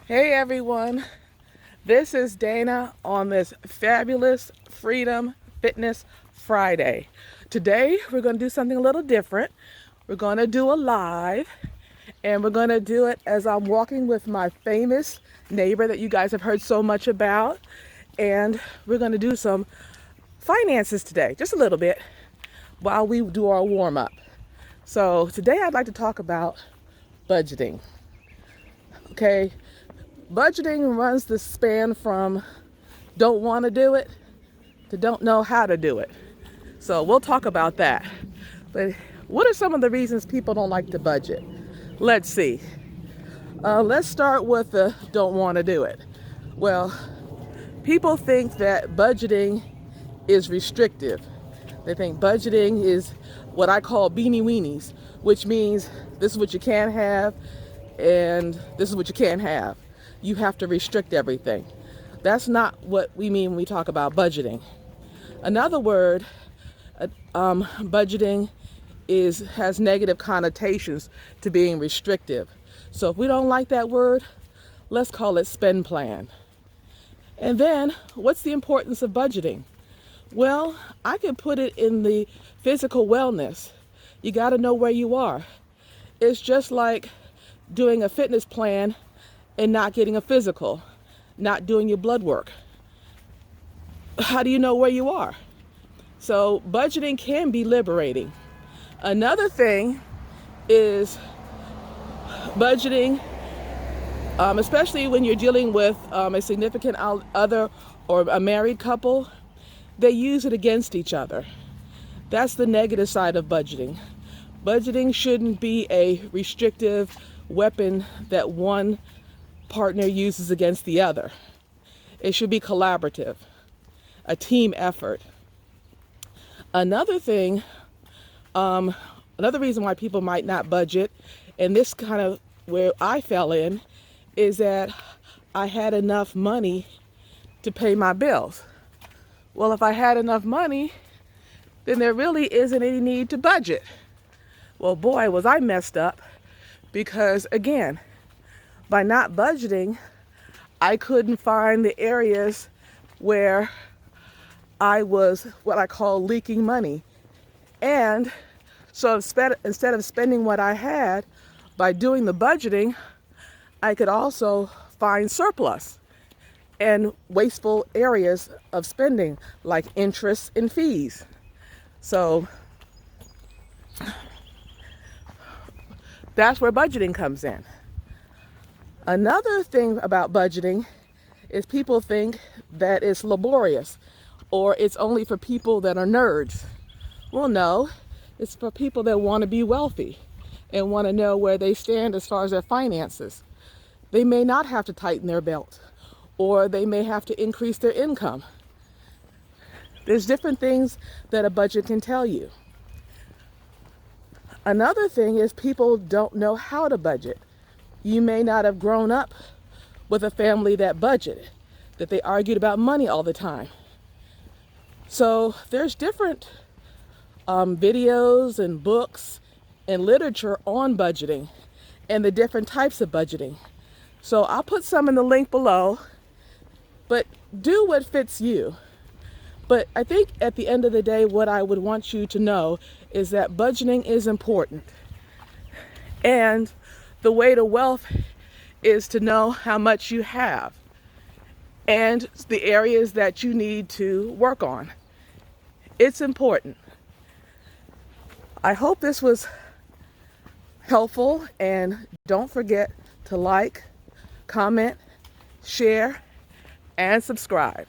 Hey everyone, this is Dana on this fabulous Freedom Fitness Friday. Today we're going to do something a little different. We're going to do a live, and we're going to do it as I'm walking with my famous neighbor that you guys have heard so much about. And we're going to do some finances today, just a little bit, while we do our warm-up. So today I'd like to talk about budgeting. Okay, budgeting runs the span from don't want to do it to don't know how to do it. So we'll talk about that. But what are some of the reasons people don't like to budget? Let's see. Let's start with the don't want to do it. Well, people think that budgeting is restrictive. They think budgeting is what I call beanie weenies, which means this is what you can have and this is what you can't have. You have to restrict everything. That's not what we mean when we talk about budgeting. Another word, budgeting has negative connotations to being restrictive. So if we don't like that word, let's call it spend plan. And then, what's the importance of budgeting? Well, I can put it in the physical wellness. You got to know where you are. It's just like doing a fitness plan and not getting a physical, not doing your blood work. How do you know where you are? So budgeting can be liberating. Another thing is budgeting, especially when you're dealing with a significant other or a married couple, they use it against each other. That's the negative side of budgeting. Budgeting shouldn't be a restrictive weapon that one partner uses against the other. It should be collaborative, a team effort. Another thing, another reason why people might not budget, and this kind of where I fell in, is that I had enough money to pay my bills. Well, if I had enough money, then there really isn't any need to budget. Well, boy, was I messed up, because again, by not budgeting, I couldn't find the areas where I was what I call leaking money. And so instead of spending what I had, by doing the budgeting, I could also find surplus and wasteful areas of spending, like interest and fees. So that's where budgeting comes in. Another thing about budgeting is people think that it's laborious or it's only for people that are nerds. Well, no, it's for people that want to be wealthy and want to know where they stand as far as their finances. They may not have to tighten their belt, or they may have to increase their income. There's different things that a budget can tell you. Another thing is people don't know how to budget. You may not have grown up with a family that budgeted, that they argued about money all the time. So there's different videos and books and literature on budgeting and the different types of budgeting. So I'll put some in the link below, but do what fits you. But I think at the end of the day, what I would want you to know is that budgeting is important. And the way to wealth is to know how much you have and the areas that you need to work on. It's important. I hope this was helpful, and don't forget to like, comment, share, and subscribe.